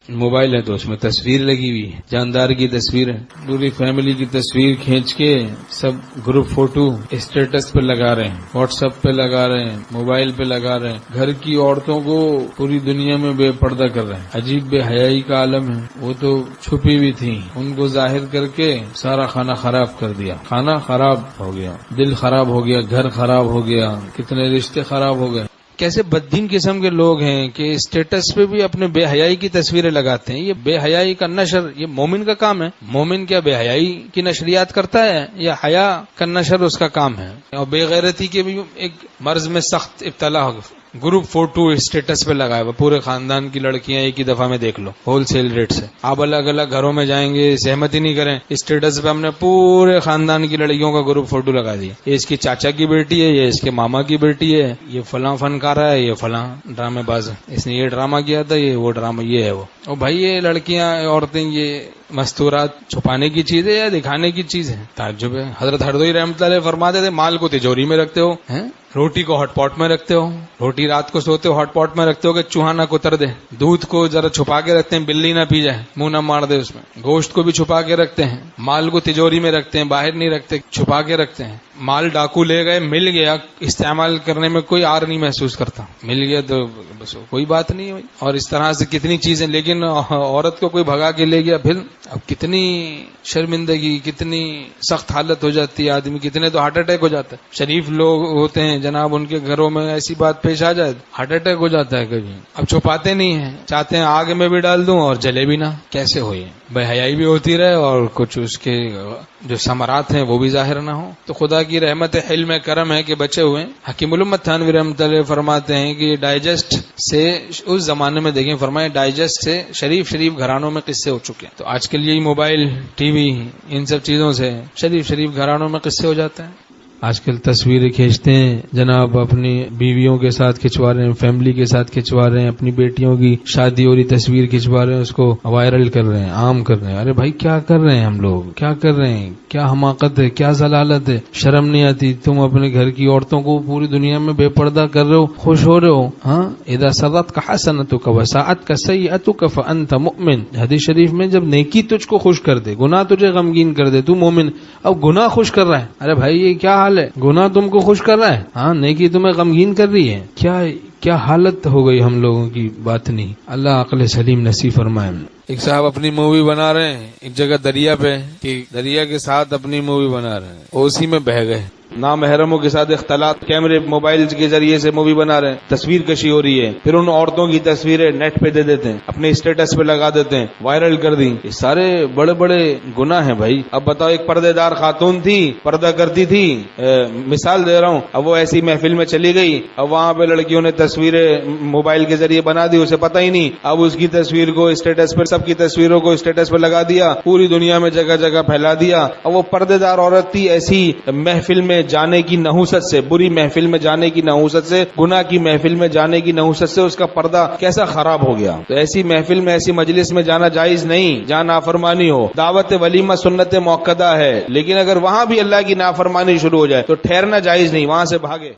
Mobile ہے تو اس میں تصویر لگی ہوئی ہے، جاندار کی تصویر ہے، پوری فیملی کی تصویر کھینچ کے سب گروپ فوٹو اسٹیٹس پہ لگا رہے ہیں، واٹس ایپ پہ لگا رہے ہیں، موبائل پہ لگا رہے ہیں، گھر کی عورتوں کو پوری دنیا میں بے پردہ کر رہے ہیں۔ عجیب بے حیائی کا عالم ہے، وہ تو چھپی ہوئی تھی، ان کو ظاہر کر کے سارا کھانا خراب کر دیا، کھانا خراب ہو گیا، دل خراب ہو گیا، گھر خراب ہو گیا، کتنے رشتے خراب ہو گئے۔ کیسے بددین قسم کے لوگ ہیں کہ اسٹیٹس پہ بھی اپنے بے حیائی کی تصویریں لگاتے ہیں۔ یہ بے حیائی کا نشر یہ مومن کا کام ہے؟ مومن کیا بے حیائی کی نشریات کرتا ہے یا حیا کا نشر اس کا کام ہے؟ اور بے غیرتی کے بھی ایک مرض میں سخت ابتلا ہو گیا۔ گروپ فوٹو اسٹیٹس پہ لگائے ہوا، پورے خاندان کی لڑکیاں ایک ہی دفعہ میں دیکھ لو، ہول سیل ریٹ سے۔ آپ الگ الگ گھروں میں جائیں گے، سہمت ہی نہیں کریں، اسٹیٹس پہ ہم نے پورے خاندان کی لڑکیوں کا گروپ فوٹو لگا دیا، یہ اس کی چاچا کی بیٹی ہے، یہ اس کے ماما کی بیٹی ہے، یہ فلاں فنکارہ ہے، یہ فلاں ڈرامے باز ہے، اس نے یہ ڈرامہ کیا تھا، یہ وہ ڈرامہ یہ ہے وہ۔ اور بھائی یہ لڑکیاں عورتیں یہ مستورات چھپانے کی چیز ہے یا دکھانے کی چیز ہے؟ تعجب ہے۔ حضرت ہردوئی رحمۃ اللہ علیہ فرماتے تھے مال کو تجوری میں رکھتے ہو، روٹی کو ہاٹ پاٹ میں رکھتے ہو، روٹی رات کو سوتے ہو ہاٹ پاٹ میں رکھتے ہو کہ چوہا نہ کتر دے، دودھ کو ذرا چھپا کے رکھتے ہیں بلی نہ پی جائے، منہ نہ مار دے اس میں، گوشت کو بھی چھپا کے رکھتے ہیں، مال کو تجوری میں رکھتے ہیں، باہر نہیں رکھتے، چھپا کے رکھتے ہیں۔ مال ڈاکو لے گئے، مل گیا، استعمال کرنے میں کوئی آر نہیں محسوس کرتا، مل گیا تو بس کوئی بات نہیں ہوئی۔ اور اس طرح سے کتنی چیزیں، لیکن عورت کو کوئی بھگا کے لے گیا، پھر اب کتنی شرمندگی، کتنی سخت حالت ہو جاتی ہے، آدمی کتنے تو ہارٹ اٹیک ہو جاتا ہے۔ شریف لوگ ہوتے ہیں جناب، ان کے گھروں میں ایسی بات پیش آ جائے ہارٹ اٹیک ہو جاتا ہے کبھی۔ اب چھپاتے نہیں ہیں، چاہتے ہیں آگ میں بھی ڈال دوں اور جلے بھی نہ، کیسے ہوئی بے حیائی بھی ہوتی رہے اور کچھ اس کے جو ثمرات ہیں وہ بھی ظاہر نہ ہو۔ تو خدا کی رحمت علم کرم ہے کہ بچے ہوئے۔ حکیم الامت تھانوی رحمۃ اللہ فرماتے ہیں کہ ڈائجسٹ سے اس زمانے میں دیکھیں، فرمائے ڈائجسٹ سے شریف گھرانوں میں قصے ہو چکے ہیں۔ تو آج کے لیے موبائل، ٹی وی، ان سب چیزوں سے شریف گھرانوں میں قصے ہو جاتے ہیں۔ آج کل تصویریں کھینچتے ہیں جناب، اپنی بیویوں کے ساتھ کھنچوا رہے ہیں، فیملی کے ساتھ کھنچوا رہے ہیں، اپنی بیٹیوں کی شادی ہو رہی تصویر کھنچوا رہے ہیں، اس کو وائرل کر رہے ہیں، عام کر رہے ہیں۔ ارے بھائی کیا کر رہے ہیں ہم لوگ، کیا کر رہے ہیں؟ کیا حماقت ہے، کیا ضلالت ہے، شرم نہیں آتی؟ تم اپنے گھر کی عورتوں کو پوری دنیا میں بے پردہ کر رہے ہو، خوش ہو رہے ہو۔ ہاں، اذا سرتک حسنتک وساءتک سیئتک فانت مؤمن۔ حدیث شریف میں جب نیکی تجھ کو خوش کر دے، گناہ تجھے غمگین کر دے، تو مومن۔ اب گناہ خوش کر رہا ہے، ارے بھائی یہ کیا حال ہے؟ گناہ تم کو خوش کر رہا ہے، ہاں نیکی تمہیں غمگین کر رہی ہے، کیا حالت ہو گئی ہم لوگوں کی بات نہیں۔ اللہ عقل سلیم نصیب فرمائے۔ ایک صاحب اپنی مووی بنا رہے ہیں ایک جگہ دریا پہ، کہ دریا کے ساتھ اپنی مووی بنا رہے ہیں، اسی میں بہہ گئے، نامحرموں کے ساتھ اختلاط، کیمرے موبائل کے ذریعے سے مووی بنا رہے ہیں، تصویر کشی ہو رہی ہے، پھر ان عورتوں کی تصویریں نیٹ پہ دے دیتے ہیں، اپنے اسٹیٹس پہ لگا دیتے ہیں، وائرل کر دی۔ یہ سارے بڑے بڑے گناہ ہیں بھائی۔ اب بتاؤ، ایک پردے دار خاتون تھی، پردہ کرتی تھی، مثال دے رہا ہوں، اب وہ ایسی محفل میں چلی گئی، اب وہاں پہ لڑکیوں نے تصویریں موبائل کے ذریعے بنا دی، اسے پتہ ہی نہیں، اب اس کی تصویر کو اسٹیٹس پہ، سب کی تصویروں کو اسٹیٹس پہ لگا دیا، پوری دنیا میں جگہ جگہ پھیلا دیا۔ اب وہ پردے دار عورت تھی، ایسی محفل میں جانے کی نحوست سے، بری محفل میں جانے کی نحوست سے، گناہ کی محفل میں جانے کی نحوست سے اس کا پردہ کیسا خراب ہو گیا۔ تو ایسی محفل میں، ایسی مجلس میں جانا جائز نہیں جہاں نافرمانی ہو۔ دعوت ولیمہ سنت موقدہ ہے، لیکن اگر وہاں بھی اللہ کی نافرمانی شروع ہو جائے تو ٹھہرنا جائز نہیں، وہاں سے بھاگے۔